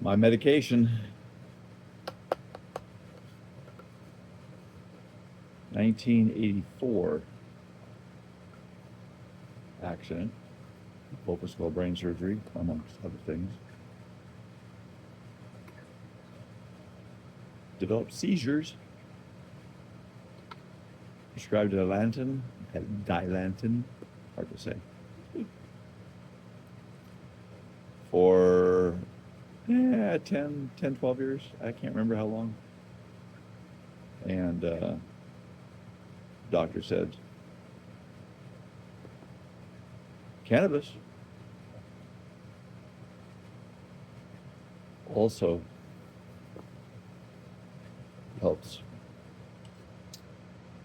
My medication, 1984 accident, open skull brain surgery, amongst other things. Developed seizures, prescribed Dilantin, hard to say, for 12 years. I can't remember how long. And doctor said, cannabis also helps.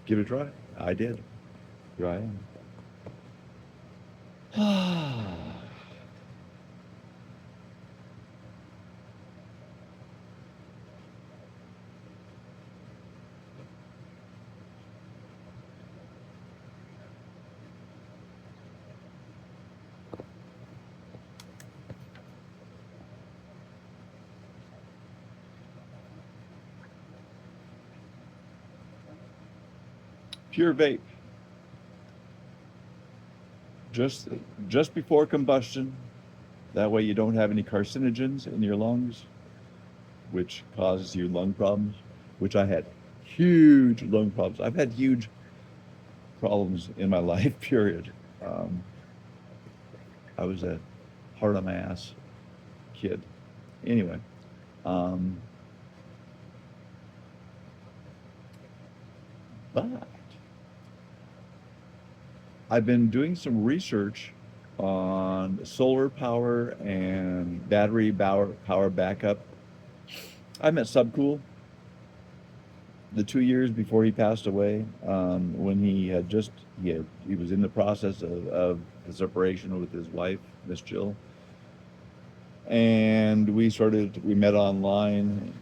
Give it a try. I did. Here I am. Pure vape. Just just before combustion. That way you don't have any carcinogens in your lungs, which causes you lung problems, which I had huge lung problems. I've had huge problems in my life, period. Um, I was a hard on my ass kid. Anyway, um, but I've been doing some research on solar power and battery power backup. I met Subcool the 2 years before he passed away, when he was in the process of the separation with his wife, Miss Jill, and we met online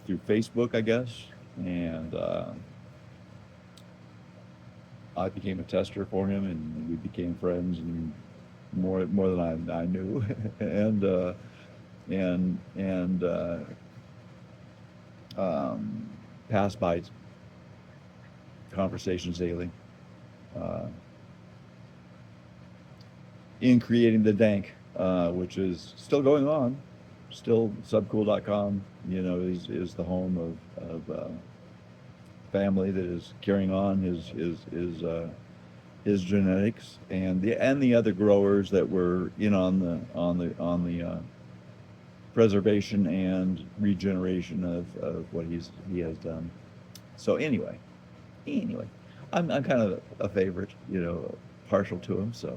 through Facebook, I guess, and I became a tester for him, and we became friends, and more than I knew, and um, passed by conversations daily. Uh, in creating the Dank, which is still going on. Still, subcool.com, is the home of family that is carrying on his genetics, and the other growers that were in on the preservation and regeneration of what he has done. So anyway, I'm kind of a favorite, partial to him. So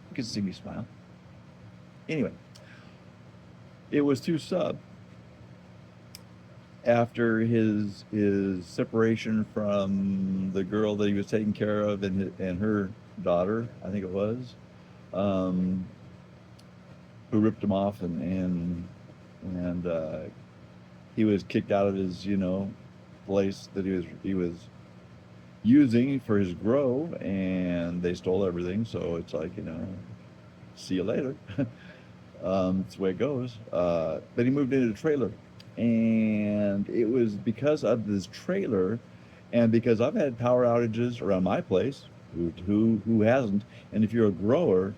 you can see me smile. Anyway, it was through Sub, after his separation from the girl that he was taking care of, and her daughter, I think it was, um, who ripped him off, and he was kicked out of his place that he was using for his grow, and they stole everything. So it's like, see you later. That's the way it goes. Then he moved into a trailer, and it was because of this trailer, and because I've had power outages around my place. Who hasn't? And if you're a grower,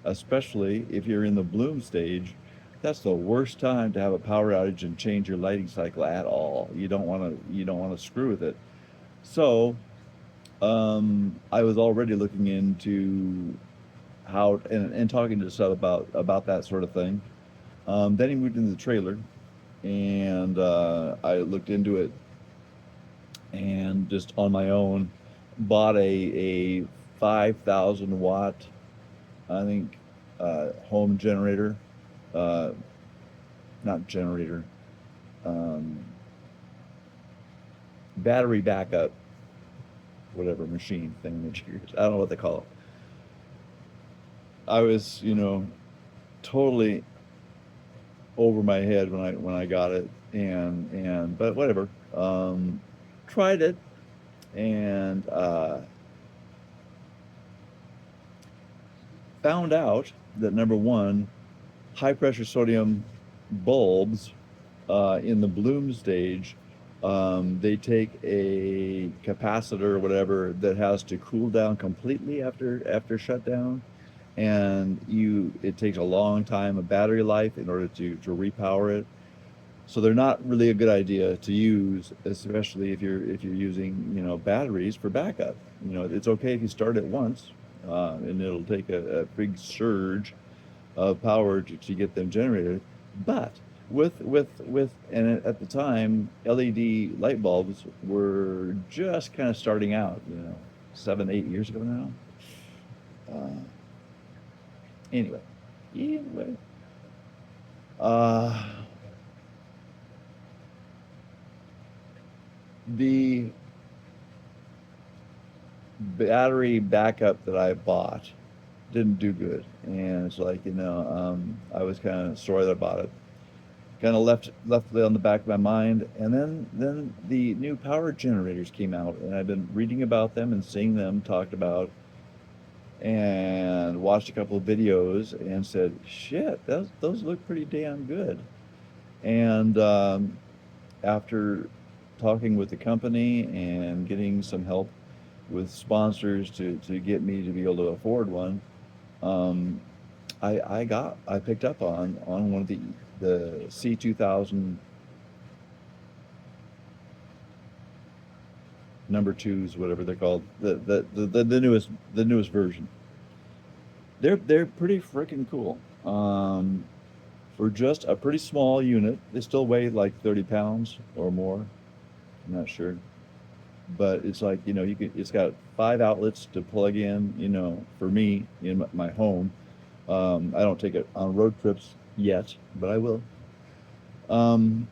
especially if you're in the bloom stage, that's the worst time to have a power outage and change your lighting cycle at all. You don't want to screw with it. So I was already looking into how, and talking to Seth about that sort of thing. Then he moved into the trailer, and I looked into it, and just on my own bought a 5,000 watt, I think, home generator, uh, not generator, um, battery backup, whatever machine thing that you use. I don't know what they call it. I was, totally over my head when I got it, and but whatever. Tried it, and found out that, number one, high pressure sodium bulbs in the bloom stage, they take a capacitor or whatever that has to cool down completely after shutdown, and it takes a long time of battery life in order to repower it. So they're not really a good idea to use, especially if you're using batteries for backup. It's okay if you start it once, and it'll take a big surge of power to get them generated. But and at the time, LED light bulbs were just kind of starting out, 7, 8 years ago now. Uh, anyway, anyway, uh, the battery backup that I bought didn't do good, and it's like I was kind of sorry that I bought it. Kind of left it on the back of my mind, and then the new power generators came out, and I've been reading about them and seeing them talked about, and watched a couple of videos and said, "Shit, those look pretty damn good." And after talking with the company and getting some help with sponsors to get me to be able to afford one, um, I picked up on one of the C2000 number twos, whatever they're called, the newest version. They're pretty freaking cool. For just a pretty small unit, they still weigh like 30 pounds or more. I'm not sure, but it's like it's got 5 outlets to plug in. For me in my home, I don't take it on road trips yet, but I will. Um,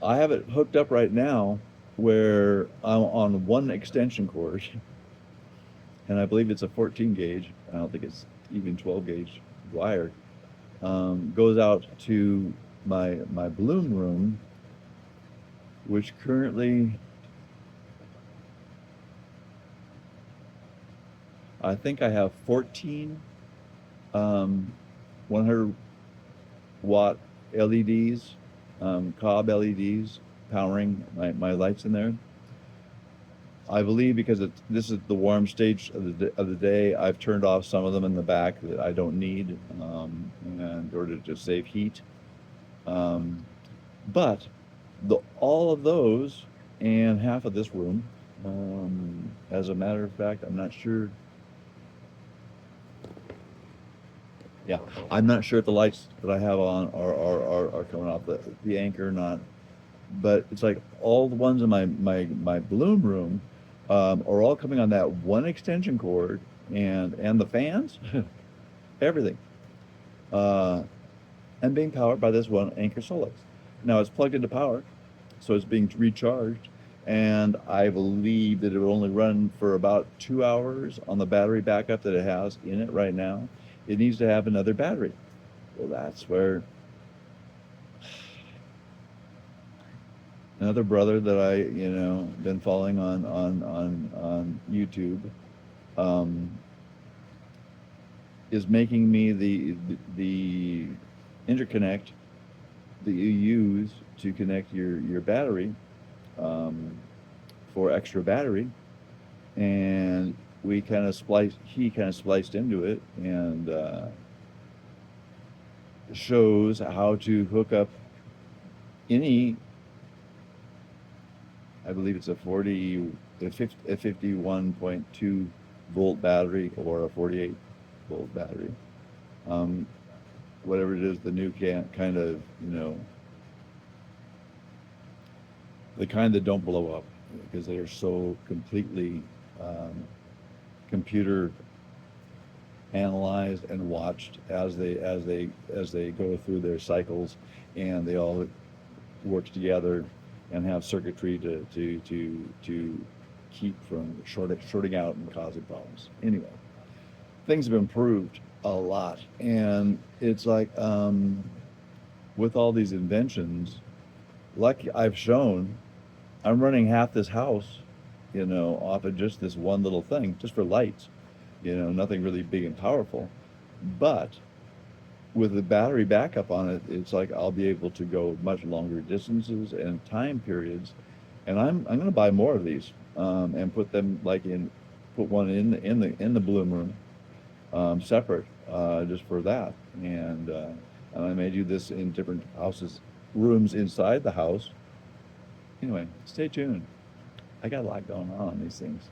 I have it hooked up right now where I'm on one extension cord, and I believe it's a 14 gauge. I don't think it's even 12 gauge wire. Goes out to my bloom room, which currently I think I have 14 100 watt LEDs, cob LEDs powering my lights in there. I believe because this is the warm stage of the day, I've turned off some of them in the back that I don't need, in order to save heat. Um, but all of those and half of this room, as a matter of fact, I'm not sure. Yeah, I'm not sure if the lights that I have on are coming off the anchor or not. But it's like all the ones in my bloom room, are all coming on that one extension cord, and the fans, everything, uh, and being powered by this one Anker Solix. Now it's plugged into power, so it's being recharged, and I believe that it will only run for about 2 hours on the battery backup that it has in it right now. It needs to have another battery. Well, that's where another brother that I been following on YouTube, um, is making me the interconnect that you use to connect your battery, um, for extra battery, and he kind of spliced into it, and shows how to hook up any, I believe it's a 51.2 volt battery or a 48 volt battery, um, whatever it is, the new kind of, the kind that don't blow up because they are so completely, computer analyzed and watched as they go through their cycles, and they all work together and have circuitry to keep from shorting out and causing problems. Anyway, things have improved a lot, and it's like, with all these inventions, like I've shown, I'm running half this house, off of just this one little thing, just for lights. Nothing really big and powerful, but with the battery backup on it, it's like I'll be able to go much longer distances and time periods. And I'm gonna buy more of these, and put them like put one in the bloom room, separate, just for that. And I may do this in different rooms inside the house. Anyway, stay tuned. I got a lot going on these things.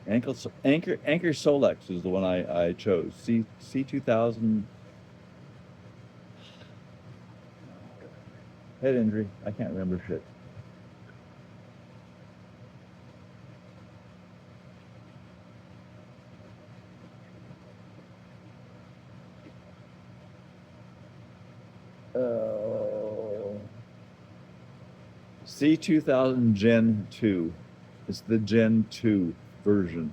Anker Solex is the one I chose. C2000. Head injury. I can't remember shit. C2000 Gen 2. It's the Gen 2 version.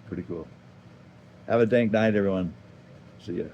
Pretty cool. Have a dank night, everyone. See ya.